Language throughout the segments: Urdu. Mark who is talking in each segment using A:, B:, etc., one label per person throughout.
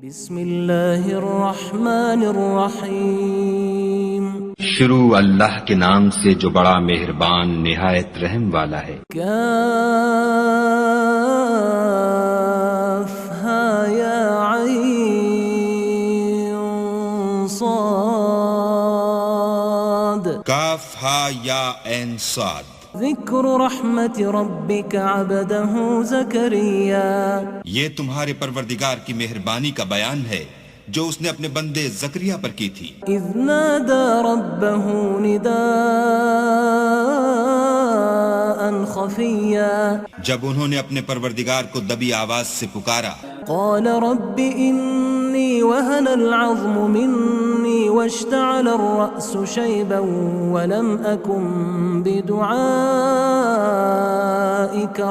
A: بسم اللہ الرحمن الرحیم
B: شروع اللہ کے نام سے جو بڑا مہربان نہایت رحم والا ہے۔
A: کاف ہا یا عین صاد
C: کاف ہا یا عین صاد۔
A: ذکر رحمت ربک عبدہ زکریا،
C: یہ تمہارے پروردگار کی مہربانی کا بیان ہے جو اس نے اپنے بندے زکریا پر کی تھی۔
A: اذ نادى ربه نداء خفیا،
C: جب انہوں نے اپنے پروردگار کو دبی آواز سے پکارا،
A: قال رب انی وهن العظم منی واشتعل الرأس شیبا ولم اکن بدعائک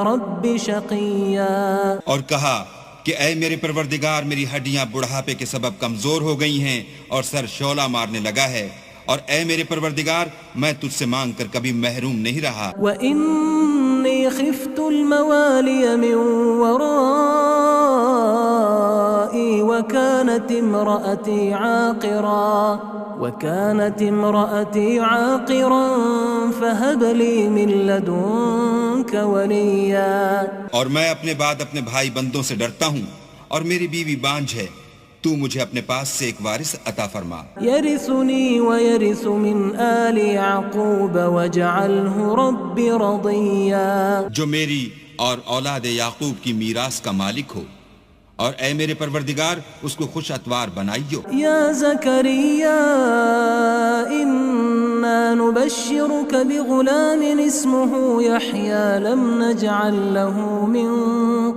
A: رب شقیا،
C: اور کہا کہ اے میرے پروردگار، میری ہڈیاں بڑھاپے کے سبب کمزور ہو گئی ہیں اور سر شعلہ مارنے لگا ہے، اور اے میرے پروردگار، میں تجھ سے مانگ کر کبھی محروم نہیں رہا۔
A: وَإِنِّي خِفْتُ الْمَوَالِيَ مِنْ وَرَائِي وَكَانَتِ امْرَأَتِي عَاقِرًا فَهَبْ لِي مِنْ لَدُنْكَ وَلِيًّا،
C: اور میں اپنے بعد اپنے بھائی بندوں سے ڈرتا ہوں، اور میری بیوی بانجھ ہے، تو مجھے اپنے پاس سے ایک وارث عطا فرما۔
A: يَرِثُنِي وَيَرِثُ مِنْ آلِ يَعْقُوبَ وَاجْعَلْهُ رَبِّ رَضِيًّا،
C: جو میری اور اولاد یعقوب کی میراث کا مالک ہو، اور اے میرے پروردگار اس کو خوش اتوار بنائیو۔
A: يا زكريا إنا نبشرك بغلام اسمه يحيى لم نجعل له من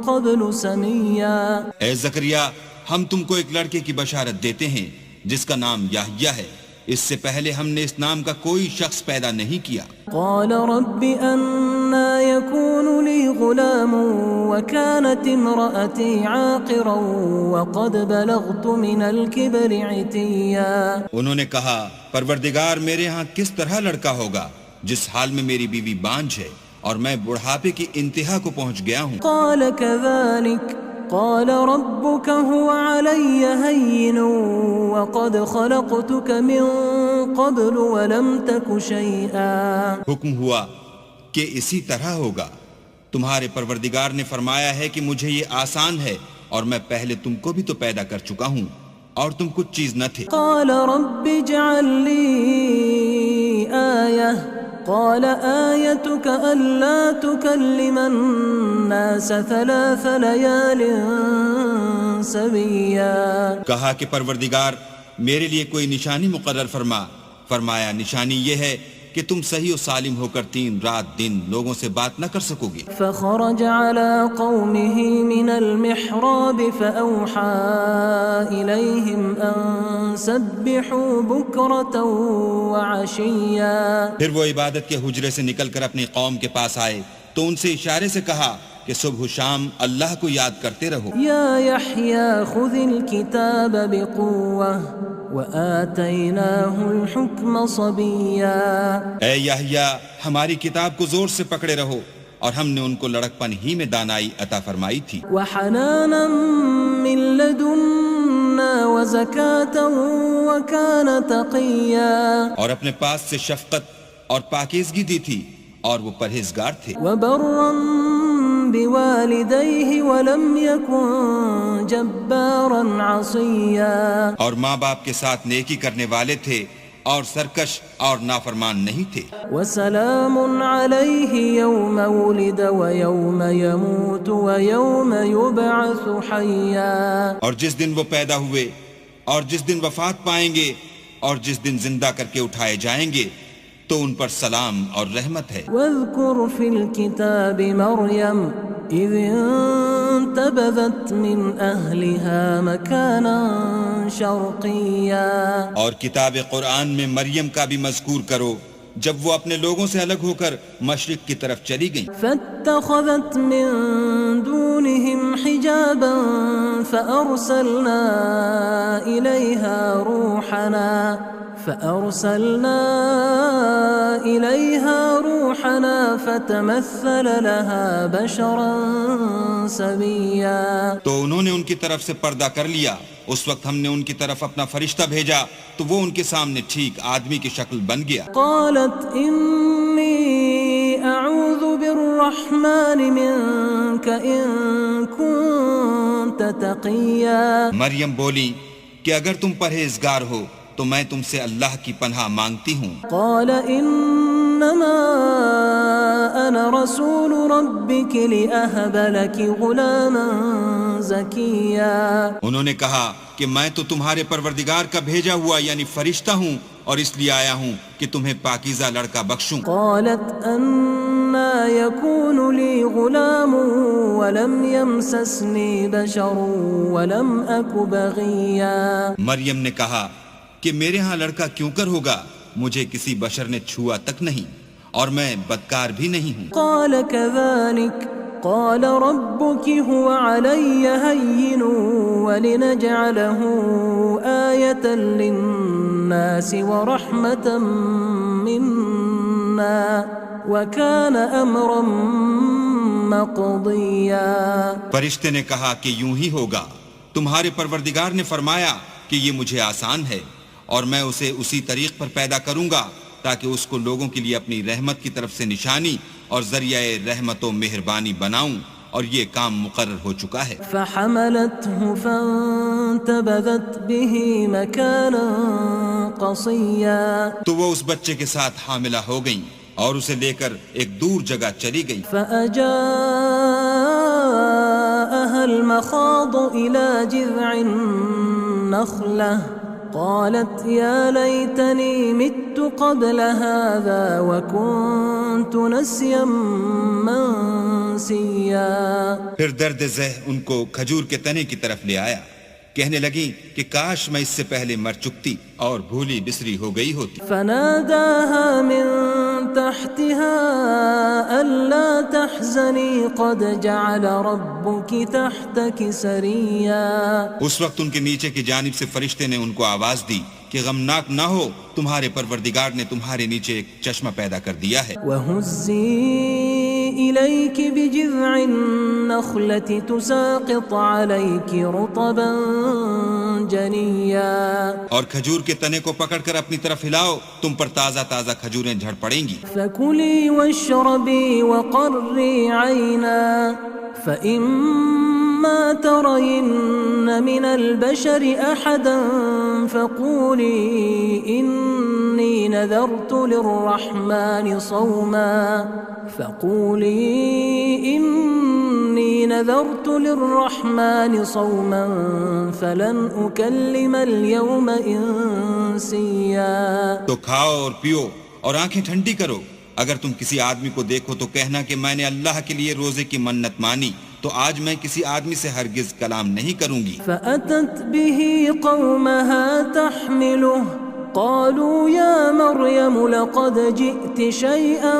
A: قبل سميا،
C: اے زکریا، ہم تم کو ایک لڑکے کی بشارت دیتے ہیں جس کا نام یحییٰ ہے، اس سے پہلے ہم نے اس نام کا کوئی شخص پیدا نہیں کیا۔
A: قال رب أنا يكون لي غلام وكانت امرأتي عاقرا وقد بلغت من الكبر عتيا،
C: انہوں نے کہا پروردگار میرے ہاں کس طرح لڑکا ہوگا جس حال میں میری بیوی بانجھ ہے اور میں بڑھاپے کی انتہا کو پہنچ گیا ہوں۔
A: قال كذلك قال ربك هو علي هين وقد خلقتك من قبل ولم تك شيئا،
C: حکم ہوا کہ اسی طرح ہوگا، تمہارے پروردگار نے فرمایا ہے کہ مجھے یہ آسان ہے، اور میں پہلے تم کو بھی تو پیدا کر چکا ہوں اور تم کچھ چیز نہ تھے۔
A: قال رب اجعل لي آية قال آيتك ألا تكلم الناس 3 ليال سويا،
C: کہا کہ پروردگار میرے لیے کوئی نشانی مقرر فرما۔ فرمایا نشانی یہ ہے کہ تم صحیح و سالم ہو کر 3 رات دن لوگوں سے بات نہ کر سکو گے۔
A: فخرج على قومه من المحراب فأوحى إليهم أن سبحوا بكرة وعشيا،
C: پھر وہ عبادت کے حجرے سے نکل کر اپنی قوم کے پاس آئے تو ان سے اشارے سے کہا کہ صبح و شام اللہ کو یاد کرتے رہو۔
A: يا يحيى خذ الكتاب بقوة وآتيناه الحكم صبيا،
C: اے یحییٰ ہماری کتاب کو زور سے پکڑے رہو، اور ہم نے ان کو لڑکپن ہی میں دانائی عطا فرمائی تھی۔
A: وحنانا من لدنا وزكاة وكان تقيا،
C: اور اپنے پاس سے شفقت اور پاکیزگی دی تھی، اور وہ پرہیزگار تھے۔
A: وبرا بوالديه ولم يكن جبارا عصيا،
C: اور ماں باپ کے ساتھ نیکی کرنے والے تھے اور سرکش اور نافرمان نہیں تھے۔
A: وسلام عليه يوم ولد ويوم يموت ويوم يبعث حيا،
C: اور جس دن وہ پیدا ہوئے اور جس دن وفات پائیں گے اور جس دن زندہ کر کے اٹھائے جائیں گے تو ان پر سلام اور رحمت ہے۔
A: واذكر في الكتاب مريم إذ انتبذت من أهلها مكانا شرقيا،
C: اور کتاب قرآن میں مریم کا بھی مذکور کرو جب وہ اپنے لوگوں سے الگ ہو کر مشرق کی طرف چلی گئیں۔
A: فاتخذت من دونهم حجابا فأرسلنا إليها روحنا فتمثل لها بشرا سويا،
C: تو انہوں نے ان کی طرف سے پردہ کر لیا اس وقت ہم نے ان کی طرف اپنا فرشتہ بھیجا تو وہ ان کے سامنے ٹھیک آدمی کی شکل بن گیا.
A: قالت انی اعوذ بالرحمن منک ان کنت تقیا.
C: مریم بولی کہ اگر تم پرہیزگار ہو تو میں تم سے اللہ کی پناہ مانگتی ہوں.
A: قال انما انا رسول ربک لأہب لک غلاما زکیا.
C: انہوں نے کہا کہ میں تو تمہارے پروردگار کا بھیجا ہوا یعنی فرشتہ ہوں اور اس لیے آیا ہوں کہ تمہیں پاکیزہ لڑکا بخشوں.
A: قالت انا يكون لي غلام ولم يمسسني بشر ولم اك بغيا.
C: مریم نے کہا کہ میرے ہاں لڑکا کیوں کر ہوگا، مجھے کسی بشر نے چھوا تک نہیں اور میں بدکار بھی نہیں ہوں.
A: قال كذلك قال ربك هو علي هين ولنجعله آية للناس ورحمة منا وكان أمرا مقضيا.
C: فرشتے نے کہا کہ یوں ہی ہوگا، تمہارے پروردگار نے فرمایا کہ یہ مجھے آسان ہے اور میں اسے اسی طریق پر پیدا کروں گا تاکہ اس کو لوگوں کے لیے اپنی رحمت کی طرف سے نشانی اور ذریعہ رحمت و مہربانی بناؤں، اور یہ کام مقرر ہو چکا ہے.
A: فحملته فانتبذت به مكانا قصيا.
C: تو وہ اس بچے کے ساتھ حاملہ ہو گئیں اور اسے لے کر ایک دور جگہ چلی گئی.
A: فأجاءها المخاض إلى جذع النخلة قالت يا ليتني مت قبل هذا وكنت نسيا منسيا.
C: پھر درد ذہ ان کو کھجور کے تنے کی طرف لے آیا، کہنے لگی کہ کاش میں اس سے پہلے مر چکتی اور بھولی بسری ہو گئی ہوتی.
A: فناداها من تحتها ألا تحزني قد جعل ربك تحتك سريا.
C: اس وقت ان کے نیچے کی جانب سے فرشتے نے ان کو آواز دی کہ غمناک نہ ہو، تمہارے پروردگار نے تمہارے نیچے ایک چشمہ پیدا کر دیا ہے.
A: وَهُزِّي إِلَيْكِ بِجِذْعِ النَّخْلَةِ تُسَاقِطْ عَلَيْكِ رُطَبًا جَنِيًّا.
C: اور کھجور کے تنے کو پکڑ کر اپنی طرف ہلاؤ، تم پر تازہ تازہ کھجوریں جھڑ پڑیں گی.
A: فَكُلِي وَاشْرَبِي وَقَرِّي عَيْنًا فَإِمَّا تَرَيِنَّ مِنَ الْبَشَرِ أَحَدًا فَقُولِي إِنِّي نَذَرْتُ لِلرَّحْمَنِ صَوْمًا فَلَنْ أُكَلِّمَ الْيَوْمَ إِنسِيًّا.
C: تو کھاؤ اور پیو اور آنکھیں ٹھنڈی کرو، اگر تم کسی آدمی کو دیکھو تو کہنا کہ میں نے اللہ کے لیے روزے کی منت مانی، تو آج میں کسی آدمی سے ہرگز کلام نہیں کروں گی.
A: فأتت به قومها تحمله قالوا يا مريم لقد جئت شيئا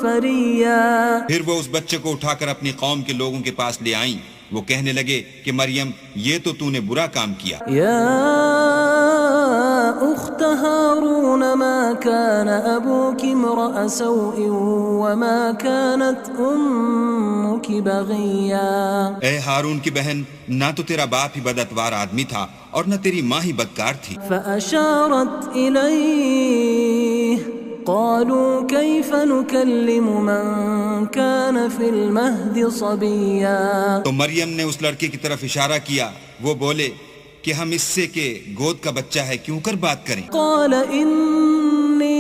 A: فريا.
C: پھر وہ اس بچے کو اٹھا کر اپنی قوم کے لوگوں کے پاس لے آئیں. وہ کہنے لگے کہ مریم یہ تو نے برا کام کیا.
A: يا أخت هارون ما كان أبوك امرأ سوء وما كانت أمك بغيا.
C: اے ہارون کی بہن، نہ تو تیرا باپ ہی بداتوار آدمی تھا اور نہ تیری ماں ہی بدکار تھی.
A: فأشارت إليه قالوا كيف نكلم من كان في المهد صبيا.
C: تو مریم نے اس لڑکے کی طرف اشارہ کیا، وہ بولے کہ ہم اس سے کہ گود کا بچہ ہے کیوں کر بات کریں.
A: قال إني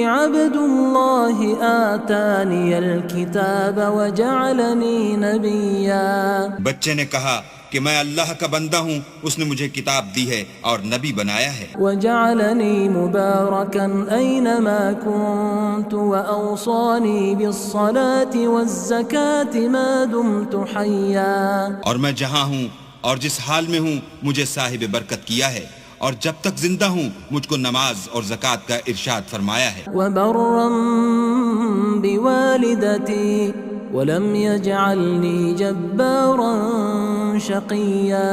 A: عبد الله آتاني الكتاب وجعلني نبيا.
C: بچے نے کہا کہ میں اللہ کا بندہ ہوں، اس نے مجھے کتاب دی ہے اور نبی بنایا ہے.
A: وجعلني مباركا أينما كنت وأوصاني بالصلاة والزكاة ما دمت حيا.
C: اور میں جہاں ہوں اور جس حال میں ہوں مجھے صاحب برکت کیا ہے، اور جب تک زندہ ہوں مجھ کو نماز اور زکوٰۃ کا ارشاد فرمایا ہے.
A: وبرا بوالدتي ولم يجعلني جبارا شقيا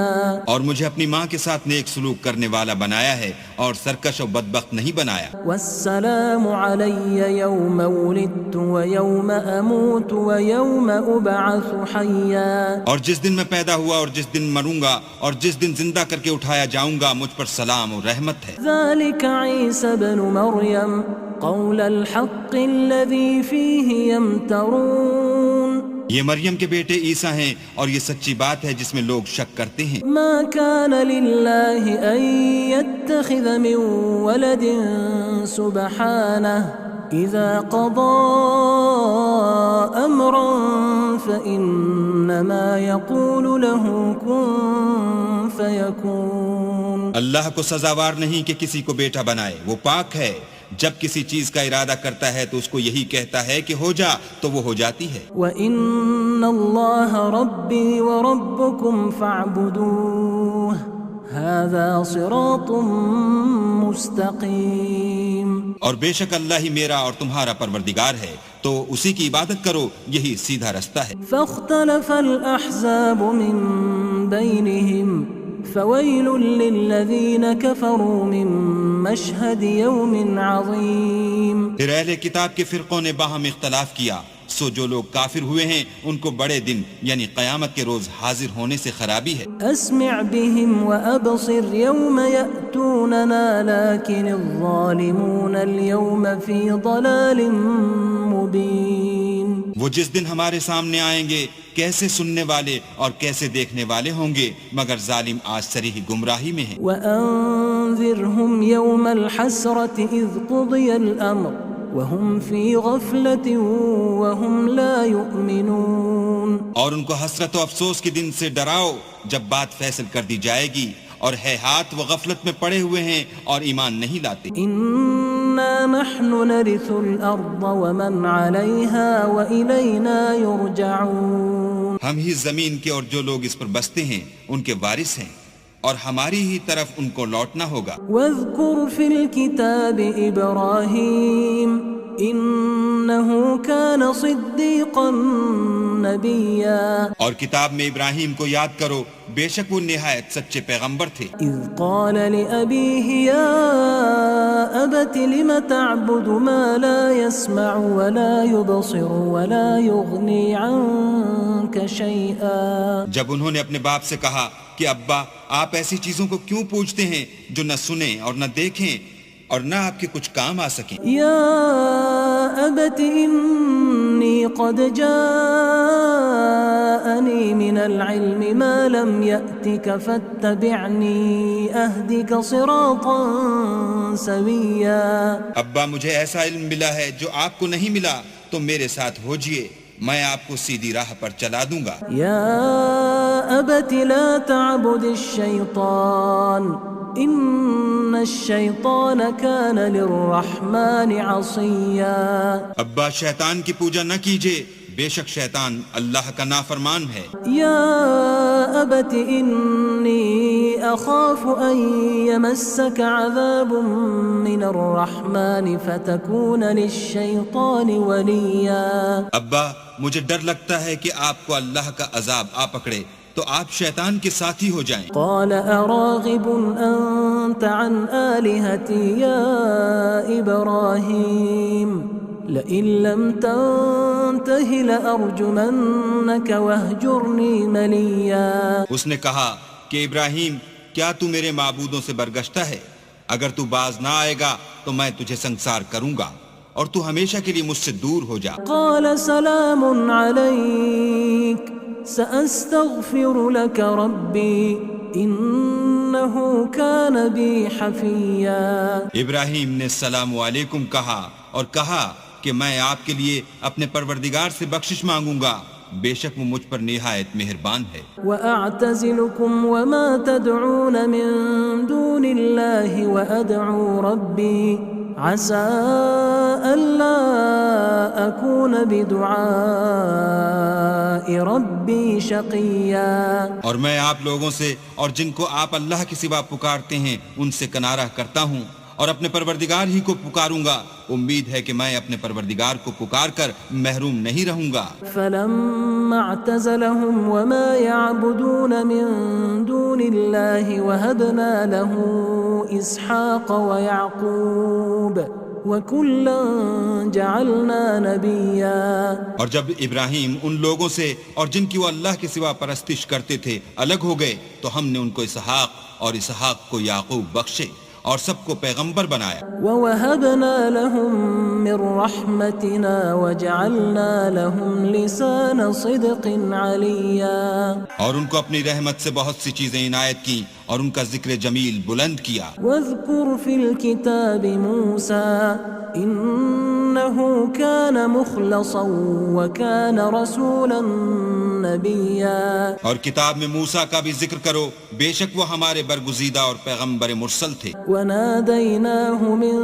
C: اور مجھے اپنی ماں کے ساتھ نیک سلوک کرنے والا بنایا ہے اور سرکش و بدبخت نہیں بنایا.
A: والسلام علي يوم ولدت ويوم أموت ويوم أبعث حيا.
C: اور جس دن میں پیدا ہوا اور جس دن مروں گا اور جس دن زندہ کر کے اٹھایا جاؤں گا مجھ پر سلام اور رحمت ہے.
A: ذلك عيسى بن مريم قول الحق الذي فيه يمترون.
C: یہ مریم کے بیٹے عیسیٰ ہیں اور یہ سچی بات ہے جس میں لوگ شک کرتے ہیں.
A: ما كان لله أن يتخذ من ولد سبحانه إذا قضى أمرا فإنما يقول له كن فيكون.
C: اللہ کو سزاوار نہیں کہ کسی کو بیٹا بنائے، وہ پاک ہے. جب کسی چیز کا ارادہ کرتا ہے تو اس کو یہی کہتا ہے کہ ہو جا تو وہ ہو جاتی ہے.
A: وَإِنَّ اللَّهَ رَبِّي وَرَبُّكُمْ فَاعْبُدُوهُ هَذَا صِرَاطٌ مُسْتَقِيمٌ.
C: اور بے شک اللہ ہی میرا اور تمہارا پروردگار ہے تو اسی کی عبادت کرو، یہی سیدھا رستہ ہے.
A: فَاخْتَلَفَ الْأَحْزَابُ مِنْ بَيْنِهِمْ فويل للذين كفروا من مشهد يوم عظيم.
C: پھر اہل کتاب کے فرقوں نے باہم اختلاف کیا، سو جو لوگ کافر ہوئے ہیں ان کو بڑے دن یعنی قیامت کے روز حاضر ہونے سے خرابی ہے.
A: اسمع بهم وابصر يوم يأتوننا لكن الظالمون اليوم في ضلال مبين.
C: وہ جس دن ہمارے سامنے آئیں گے کیسے سننے والے اور کیسے دیکھنے والے ہوں گے، مگر ظالم آج صریح گمراہی میں ہیں.
A: وأنذرهم يوم الحسرة إذ قضي الأمر وهم في غفلة وهم لا يؤمنون.
C: اور ان کو حسرت و افسوس کے دن سے ڈراؤ جب بات فیصل کر دی جائے گی اور ہے ہاتھ وہ غفلت میں پڑے ہوئے ہیں اور ایمان نہیں لاتے.
A: إنا نحن نرث الأرض ومن عليها وإلينا يرجعون.
C: ہم ہی زمین کے اور جو لوگ اس پر بستے ہیں ان کے وارث ہیں اور ہماری ہی طرف ان کو لوٹنا ہوگا.
A: واذكر في الكتاب إبراهيم إنه كان صديقا نبيا.
C: اور کتاب میں ابراہیم کو یاد کرو، بے شک وہ نہایت سچے پیغمبر تھے.
A: إذ قال لأبيه يا أبت لم تعبد ما لا يسمع ولا يبصر ولا يغني عنك شيئا.
C: جب انہوں نے اپنے باپ سے کہا کہ ابا آپ ایسی چیزوں کو کیوں پوچھتے ہیں جو نہ سنیں اور نہ دیکھیں اور نہ آپ کے کچھ کام آ سکیں.
A: يا أبت إني قد جاءني من العلم ما لم يأتك فاتبعني أهدك صراطا سويا.
C: ابا مجھے ایسا علم ملا ہے جو آپ کو نہیں ملا، تو میرے ساتھ ہوجئے، میں آپ کو سیدھی راہ پر چلا دوں گا.
A: يا أبت لا تعبد الشيطان إن الشيطان كان للرحمن عصيا.
C: ابا شیطان کی پوجا نہ کیجئے، بے شک شیطان اللہ کا نافرمان ہے.
A: يا أبت إني أخاف أن يمسك عذاب من الرحمن فتكون للشيطان وليا.
C: ابا مجھے ڈر لگتا ہے کہ آپ کو اللہ کا عذاب آ پکڑے تو آپ شیطان کے ساتھی ہو جائیں.
A: قال أراغب أنت عن آلهتي يا إبراهيم لئن لم تنته لأرجمنك واهجرني مليا.
C: اس نے کہا کہ ابراہیم کیا تو میرے معبودوں سے برگشتہ ہے؟ اگر تو باز نہ آئے گا تو میں تجھے سنسار کروں گا اور تو ہمیشہ کے لیے مجھ سے دور ہو جا.
A: قال سلام عليك سأستغفر لك ربي إنه كان بي حفيا.
C: ابراہیم نے السلام علیکم کہا اور کہا کہ میں آپ کے لیے اپنے پروردگار سے بخشش مانگوں گا، بے شک وہ مجھ پر نہایت مہربان ہے.
A: وأعتزلكم وما تدعون من دون الله وأدعو ربي عسى ألا أكون بدعاء ربي شقيا.
C: اور میں آپ لوگوں سے اور جن کو آپ اللہ کے سوا پکارتے ہیں ان سے کنارہ کرتا ہوں اور اپنے پروردگار ہی کو پکاروں گا، امید ہے کہ میں اپنے پروردگار کو پکار کر محروم نہیں رہوں گا۔
A: فلما اعتزلهم وما يعبدون من دون الله وهبنا له اسحاق ويعقوب وكلا جعلنا نبيا۔
C: اور جب ابراہیم ان لوگوں سے اور جن کی وہ اللہ کے سوا پرستش کرتے تھے الگ ہو گئے تو ہم نے ان کو اسحاق اور اسحاق کو یعقوب بخشے اور سب کو پیغمبر بنایا۔
A: وَوَهَبْنَا لَهُم مِّن رَّحْمَتِنَا وَجَعَلْنَا لَهُمْ لِسَانَ صِدْقٍ عَلِيًّا۔
C: اور ان کو اپنی رحمت سے بہت سی چیزیں عنایت کی اور ان کا ذکر جمیل بلند کیا۔
A: وَاذْكُرْ فِي الْكِتَابِ مُوسَىٰ إِنَّهُ كَانَ مُخْلَصًا وَكَانَ رَسُولًا نَبِيًّا۔
C: اور کتاب میں موسیٰ کا بھی ذکر کرو، بے شک وہ ہمارے برگزیدہ اور پیغمبر مرسل تھے۔
A: وَنَادَيْنَاهُ مِن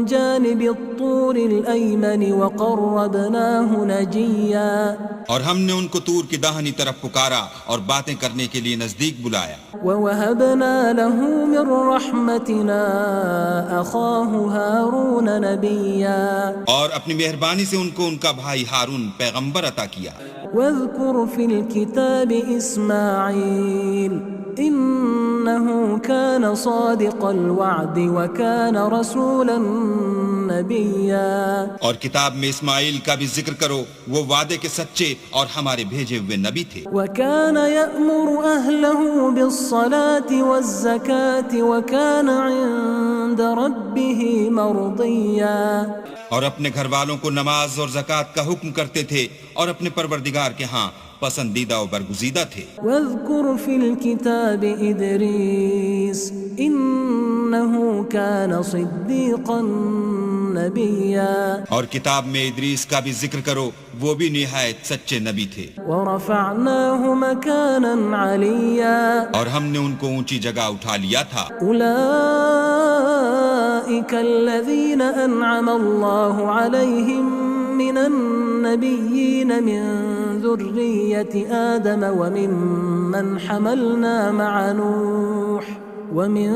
A: جَانِبِ الطُّورِ الْأَيْمَنِ وَقَرَّبْنَاهُ نَجِيًّا۔
C: اور ہم نے ان کو طور کی داہنی طرف پکارا اور باتیں کرنے کے لیے نزدیک بلایا۔
A: وَوَهَبْنَا لَهُ مِن رَّحْمَتِنَا أَخَاهُ هَارُونَ نَبِيًّا۔
C: اور اپنی مہربانی سے ان کو ان کا بھائی ہارون پیغمبر عطا کیا۔
A: وَاذْكُرْ فِي الْكِتَابِ إِسْمَاعِيلَ إِنَّهُ كَانَ صَادِقَ الْوَعْدِ وَكَانَ رَسُولًا نَبِيًّا۔
C: اور کتاب میں اسماعیل کا بھی ذکر کرو، وہ وعدے کے سچے اور ہمارے بھیجے ہوئے نبی تھے۔
A: وَكَانَ يَأْمُرُ أَهْلَهُ بِالصَّلَاةِ وَالزَّكَاةِ وَكَانَ عِندَ رَبِّهِ مَرْضِيًّا۔
C: اور اپنے گھر والوں کو نماز اور زکوٰۃ کا حکم کرتے تھے اور اپنے پروردگار کے ہاں پسندیدہ و برگزیدہ تھے۔
A: وَاذْكُرْ فِي الْكِتَابِ إِدْرِيسَ إِنَّهُ كَانَ صِدِّيقًا نَبِيًّا۔
C: اور کتاب میں ادریس کا بھی ذکر کرو، وہ بھی نہایت سچے نبی تھے۔
A: وَرَفَعْنَاهُ مَكَانًا عَلِيًّا۔
C: اور ہم نے ان کو اونچی جگہ اٹھا لیا تھا۔
A: أُولَئِكَ الَّذِينَ أَنْعَمَ اللَّهُ عَلَيْهِمْ مِنَ النَّبِيِّينَ مِن ذُرِّيَّةِ آدَمَ وَمِمَّنْ حَمَلْنَا مَعَ نُوحٍ وَمِن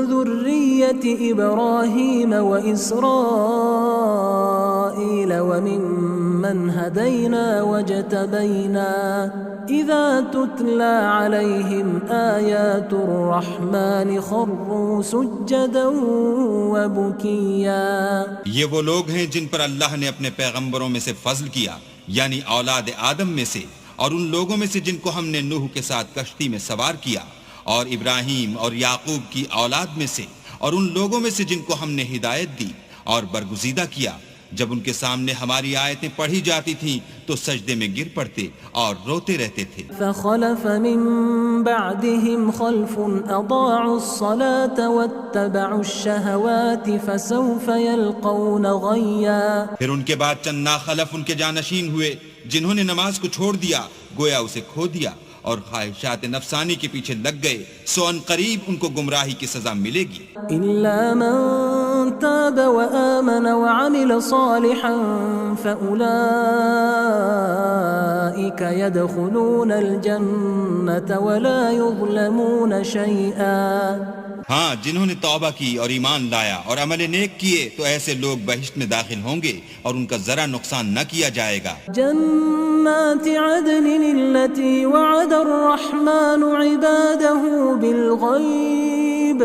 A: ذُرِّيَّةِ إِبْرَاهِيمَ وَإِسْرَائِيلَ وَمِمَّنْ هَدَيْنَا وَاجْتَبَيْنَا إِذَا تُتْلَى عَلَيْهِمْ آيَاتُ الرَّحْمَنِ خَرُّوا سُجَّدًا وَبُكِيًّا۔
C: یہ وہ لوگ ہیں جن پر اللہ نے اپنے پیغمبروں میں سے فضل کیا، یعنی اولاد آدم میں سے، اور ان لوگوں میں سے جن کو ہم نے نوح کے ساتھ کشتی میں سوار کیا، اور ابراہیم اور یعقوب کی اولاد میں سے، اور ان لوگوں میں سے جن کو ہم نے ہدایت دی اور برگزیدہ کیا، جب ان کے سامنے ہماری آیتیں پڑھی جاتی تھیں تو سجدے میں گر پڑتے اور روتے رہتے تھے۔
A: فخلف من بعدهم خلف اضاعوا الصلاة واتبعوا الشهوات فسوف يلقون غيا۔
C: پھر ان کے بعد چند ناخلف ان کے جانشین ہوئے جنہوں نے نماز کو چھوڑ دیا، گویا اسے کھو دیا اور خواہشات نفسانی کے پیچھے لگ گئے، سو ان قریب ان کو گمراہی کی سزا ملے گی۔
A: إلا من تاب وآمن وعمل صالحا فأولئك يدخلون الجنة ولا يظلمون شيئا۔
C: ہاں، جنہوں نے توبہ کی اور ایمان لایا اور عمل نیک کیے تو ایسے لوگ بہشت میں داخل ہوں گے اور ان کا ذرا نقصان نہ کیا جائے گا۔
A: جنات عدن التي وعد الرحمن عباده بالغيب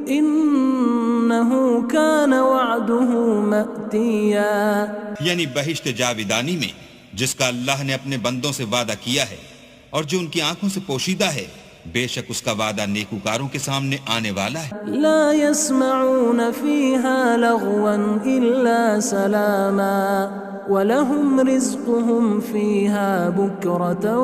A: إنه كان وعده مأتيا۔
C: یعنی بہشت جاودانی میں جس کا اللہ نے اپنے بندوں سے وعدہ کیا ہے اور جو ان کی آنکھوں سے پوشیدہ ہے، بے شک اس کا وعدہ نیکوکاروں کے سامنے آنے والا ہے۔
A: لا يسمعون فيها لغوا إلا سلاما وَلَهُمْ رِزْقُهُمْ فِيهَا بُكْرَةً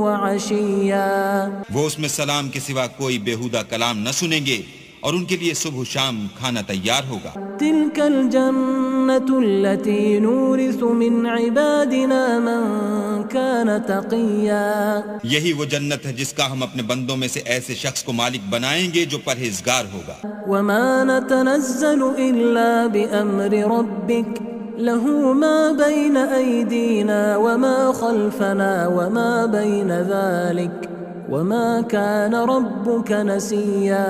A: وَعَشِيًّا۔
C: وہ اس میں سلام کے سوا کوئی بیہودہ کلام نہ سنیں گے اور ان کے لیے صبح و شام کھانا تیار ہوگا۔
A: تِلْكَ الْجَنَّةُ الَّتِي نُورِثُ مِنْ عِبَادِنَا مَنْ كَانَ تَقِيًّا۔
C: یہی وہ جنت ہے جس کا ہم اپنے بندوں میں سے ایسے شخص کو مالک بنائیں گے جو پرہیزگار ہوگا۔
A: وَمَا نَتَنَزَّلُ إِلَّا بِأَمْرِ رَبِّكَ لَهُ مَا بَيْنَ أَيْدِينَا وَمَا خَلْفَنَا وَمَا بَيْنَ ذَلِكَ وما كان ربك نسيا.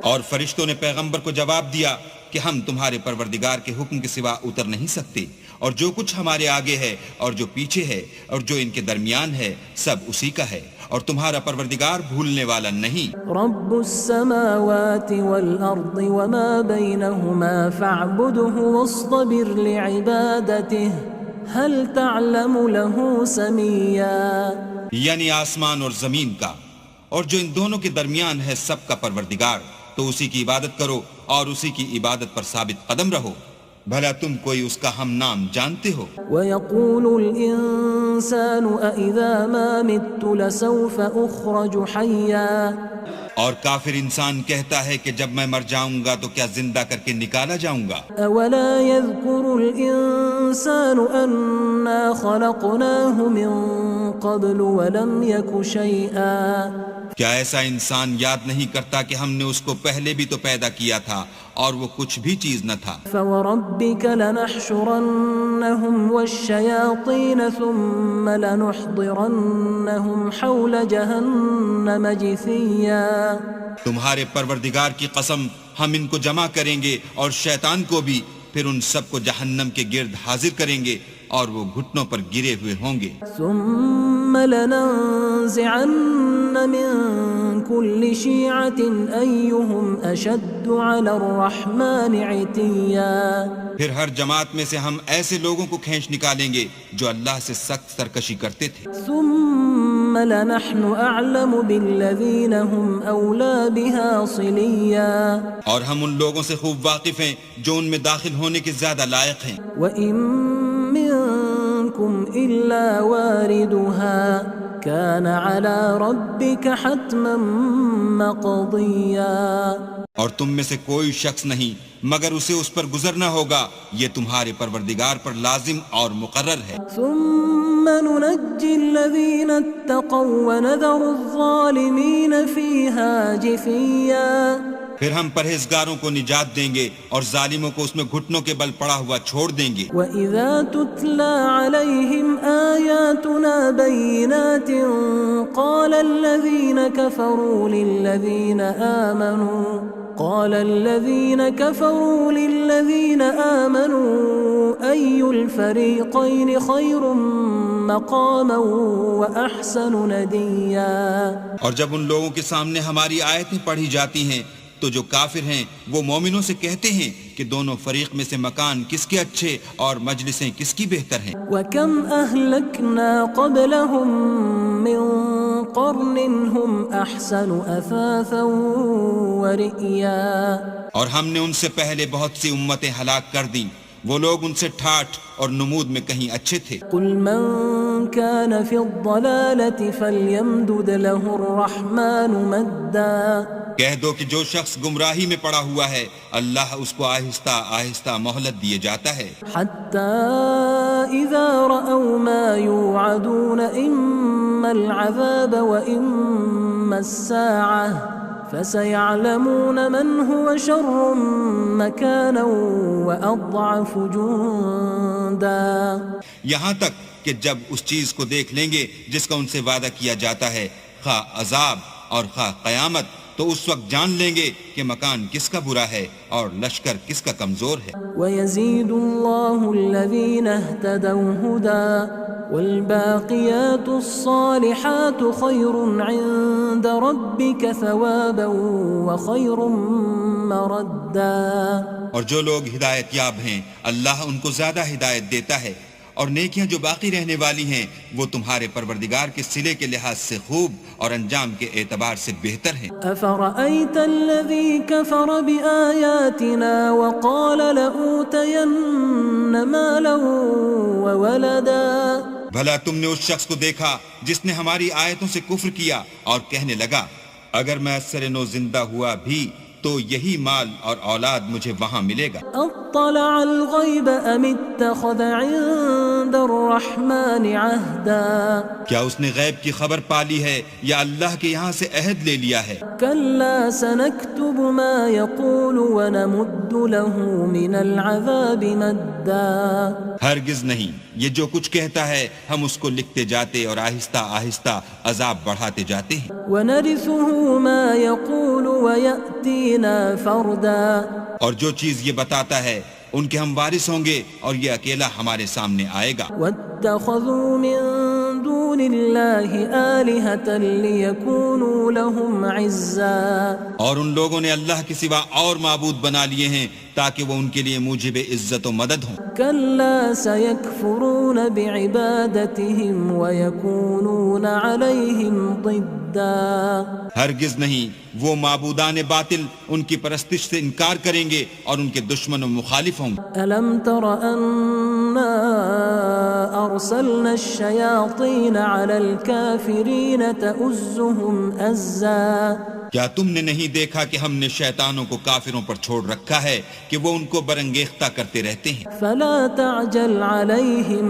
C: اور فرشتوں نے پیغمبر کو جواب دیا کہ ہم تمہارے پروردگار کے حکم کے سوا اتر نہیں سکتے، اور جو کچھ ہمارے آگے ہے اور جو پیچھے ہے اور جو ان کے درمیان ہے سب اسی کا ہے، اور تمہارا پروردگار بھولنے والا نہیں.
A: رب السماوات والأرض وما بينهما فاعبده واصطبر لعبادته هل تعلم له سميا.
C: یعنی آسمان اور زمین کا اور جو ان دونوں کے درمیان ہے سب کا پروردگار، تو اسی کی عبادت کرو اور اسی کی عبادت پر ثابت قدم رہو، بھلا تم کوئی اس کا ہم نام جانتے ہو.
A: ويقول الإنسان أإذا ما مت لسوف أخرج حيا.
C: اور کافر انسان کہتا ہے کہ جب میں مر جاؤں گا تو کیا زندہ کر کے نکالا جاؤں گا.
A: أولا يذكر الإنسان أنا خلقناه من قبل ولم يك شيئا.
C: کیا ایسا انسان یاد نہیں کرتا کہ ہم نے اس کو پہلے بھی تو پیدا کیا تھا اور وہ کچھ بھی چیز نہ تھا.
A: فوربك لنحشرنهم والشياطين ثم لنحضرنهم حول جهنم جثيا.
C: تمہارے پروردگار کی قسم ہم ان کو جمع کریں گے اور شیطان کو بھی، پھر ان سب کو جہنم کے گرد حاضر کریں گے اور وہ گھٹنوں پر گرے ہوئے ہوں گے.
A: ثم لننزعن من كل شيعة أيهم أشد على الرحمن عتيا.
C: پھر ہر جماعت میں سے ہم ایسے لوگوں کو کھینچ نکالیں گے جو اللہ سے سخت سرکشی کرتے تھے.
A: ثم لنحن أعلم بالذين هم أولى بها صليا.
C: اور ہم ان لوگوں سے خوب واقف ہیں جو ان میں داخل ہونے کے زیادہ لائق ہیں.
A: وإن منكم إلا واردها كان على ربك حتما مقضيا.
C: اور تم میں سے کوئی شخص نہیں مگر اسے اس پر گزرنا ہوگا، یہ تمہارے پروردگار پر لازم اور مقرر ہے.
A: ثم ننجي الذين اتقوا ونذر الظالمين فيها جثيا.
C: پھر ہم پرہیزگاروں کو نجات دیں گے اور ظالموں کو اس میں گھٹنوں کے بل پڑا ہوا چھوڑ دیں گے.
A: وَإِذَا تُتْلَى عَلَيْهِمْ آيَاتُنَا بَيِّنَاتٍ قَالَ الَّذِينَ كَفَرُوا لِلَّذِينَ آمَنُوا أَيُّ الْفَرِيقَيْنِ خَيْرٌ مَقَامًا وَأَحْسَنُ نَدِيًّا.
C: اور جب ان لوگوں کے سامنے ہماری آیتیں پڑھی جاتی ہیں تو جو کافر ہیں وہ مومنوں سے کہتے ہیں کہ دونوں فریق میں سے مکان کس کے اچھے اور مجلسیں کس کی بہتر ہیں.
A: وَكَمْ أَهْلَكْنَا قَبْلَهُمْ مِنْ قَرْنٍ هُمْ أَحْسَنُ أَثَاثًا وَرِئْيًا. اور ہم نے ان سے پہلے بہت سی امتیں ہلاک کر دیں، وہ لوگ ان سے ٹھاٹھ اور نمود میں کہیں اچھے تھے. قُلْ مَنْ كَانَ فِي الضَّلَالَةِ فَلْيَمْدُدْ لَهُ الرَّحْمَنُ مَدًّا. کہہ دو کہ جو شخص گمراہی میں پڑا ہوا ہے اللہ اس کو آہستہ آہستہ مہلت دیے جاتا ہے. حَتَّى إِذَا رَأَوْا مَا يُوعَدُونَ إِمَّا الْعَذَابَ وَإِمَّا السَّاعَةَ فَسَيَعْلَمُونَ مَنْ هُوَ شَرٌّ مَكَانًا وَأَضْعَفُ جُنْدًا. یہاں تک کہ جب اس چیز کو دیکھ لیں گے جس کا ان سے وعدہ کیا جاتا ہے، خواہ عذاب اور خواہ قیامت، تو اس وقت جان لیں گے کہ مکان کس کا برا ہے اور لشکر کس کا کمزور ہے. وَيَزِيدُ اللَّهُ الَّذِينَ اهْتَدَوْا هُدًى وَالْبَاقِيَاتُ الصَّالِحَاتُ خَيْرٌ عِندَ رَبِّكَ ثَوَابًا وَخَيْرٌ مَرَدًّا. اور جو لوگ ہدایت یاب ہیں اللہ ان کو زیادہ ہدایت دیتا ہے، اور نیکیاں جو باقی رہنے والی ہیں وہ تمہارے پروردگار کے صلے کے لحاظ سے خوب اور انجام کے اعتبار سے بہتر ہیں. أَفَرَأَيْتَ الَّذِي كَفَرَ بِآيَاتِنَا وَقَالَ لَأُوتَيَنَّ مَالًا وَوَلَدًا. بھلا تم نے اس شخص کو دیکھا جس نے ہماری آیتوں سے کفر کیا اور کہنے لگا اگر میں اثر نو زندہ ہوا بھی تو یہی مال اور اولاد مجھے وہاں ملے گا. اطلع الغیب ام اتخذ عند
D: عند الرحمن عهدا
C: کیا اس نے غیب کی خبر پالی ہے یا اللہ کے یہاں سے عہد لے لیا ہے؟
D: كلا سنكتب ما يقول ونمد له من العذاب مدا
C: ہرگز نہیں، یہ جو کچھ کہتا ہے ہم اس کو لکھتے جاتے اور آہستہ آہستہ عذاب بڑھاتے جاتے ہیں۔
D: ونرثه ما يقول ويأتينا فردا
C: اور جو چیز یہ بتاتا ہے ان کے ہم وارث ہوں گے اور یہ اکیلا ہمارے سامنے آئے گا۔
D: واتخذوا من دون الله آلهة ليكونوا لهم عزا
C: اور ان لوگوں نے اللہ کے سوا اور معبود بنا لیے ہیں تاکہ وہ ان کے لیے موجب عزت و مدد ہوں۔
D: كلا سيكفرون بعبادتهم ويكونون عليهم ضدا
C: ہرگز نہیں، وہ معبودان باطل ان کی پرستش سے انکار کریں گے اور ان کے دشمن و مخالف ہوں گے۔
D: ألم تر أنا أرسلنا الشياطين على الكافرين تؤزهم أزا
C: کیا تم نے نہیں دیکھا کہ ہم نے شیطانوں کو کافروں پر چھوڑ رکھا ہے کہ وہ ان کو برنگیختہ کرتے رہتے ہیں؟
D: فلا تعجل عليهم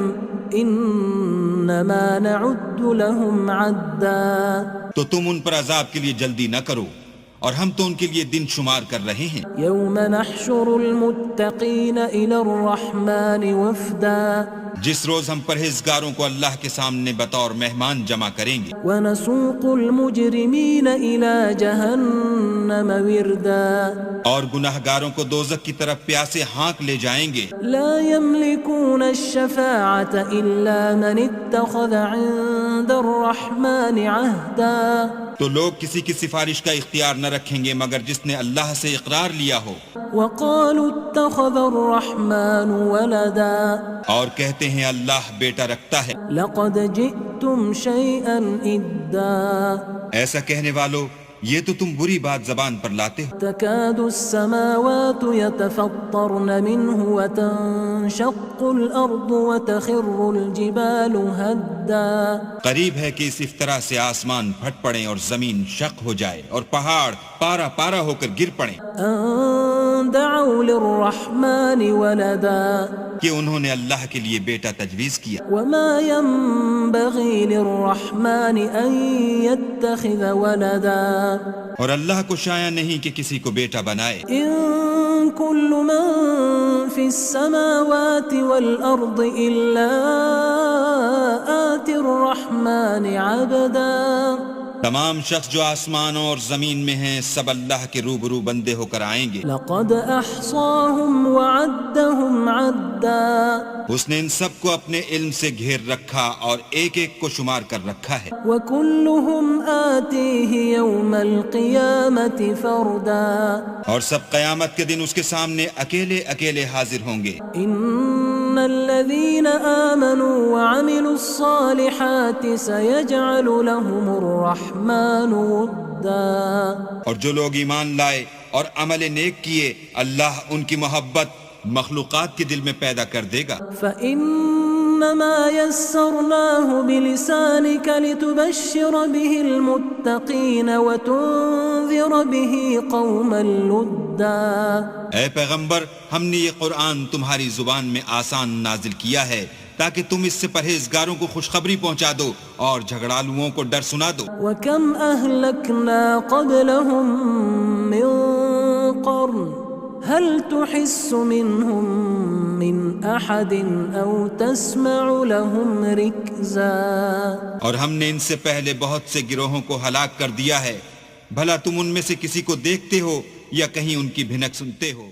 D: إنما نعد لهم عدا
C: تو تم ان پر عذاب کے لیے جلدی نہ کرو، اور ہم تو ان کے لیے دن شمار کر رہے ہیں۔
D: يوم نحشر المتقين إلى الرحمن وفدا
C: جس روز ہم پرہیزگاروں کو اللہ کے سامنے بطور مہمان جمع کریں گے،
D: ونسوق المجرمين إلى جهنم وردا
C: اور گناہگاروں کو دوزخ کی طرف پیاسے ہانک لے جائیں گے۔
D: لا يملكون الشفاعة إلا من اتخذ عند الرحمن عهدا
C: تو لوگ کسی کی سفارش کا اختیار نہ رکھیں گے مگر جس نے اللہ سے اقرار لیا ہو،
D: وقالوا اتخذ الرحمن ولدا
C: اور کہتے ہیں اللہ بیٹا رکھتا ہے۔
D: لقد جئتم شيئا إدا
C: ایسا کہنے والو، یہ تو تم بری بات زبان پر لاتے ہو۔
D: تكاد السماوات يتفطرن منه وتنشق الأرض وتخر الجبال هدا
C: قریب ہے کہ اس افطرا سے آسمان پھٹ پڑیں اور زمین شق ہو جائے اور پہاڑ پارا پارا ہو کر گر پڑیں
D: أن دعوا للرحمن ولدا
C: کہ انہوں نے اللہ کے لیے بیٹا تجویز کیا۔
D: وما ينبغي للرحمن أن يتخذ ولدا
C: اور اللہ کو شایع نہیں کہ کسی کو بیٹا بنائے۔
D: إن كل من في السماوات والأرض إلا آتي الرحمن عبدا
C: تمام شخص جو آسمانوں اور زمین میں ہیں سب اللہ کے روبرو بندے ہو کر آئیں گے۔
D: لقد أحصاهم وعدهم عدا
C: اس نے ان سب کو اپنے علم سے گھیر رکھا اور ایک ایک کو شمار کر رکھا ہے۔
D: وكلهم آتيه يوم القيامة فردا
C: اور سب قیامت کے دن اس کے سامنے اکیلے اکیلے حاضر ہوں گے۔
D: إن الذين آمنوا وعملوا الصالحات سيجعل لهم الرحمن ودا
C: اور جو لوگ ایمان لائے اور عمل نیک کیے اللہ ان کی محبت مخلوقات کے دل میں پیدا کر دے گا۔
D: فإنما يسرناه بلسانك لتبشر به المتقين وتنذر به قوما لدا
C: اے پیغمبر، ہم نے یہ قرآن تمہاری زبان میں آسان نازل کیا ہے تاکہ تم اس سے پرہیزگاروں کو خوشخبری پہنچا دو اور جھگڑالوؤں کو ڈر سنا دو۔
D: وكم أهلكنا قبلهم من قرن هل تحس منهم من أحد أو تسمع لهم ركزا
C: اور ہم نے ان سے پہلے بہت سے گروہوں کو ہلاک کر دیا ہے، بھلا تم ان میں سے کسی کو دیکھتے ہو یا کہیں ان کی بھنک سنتے ہو؟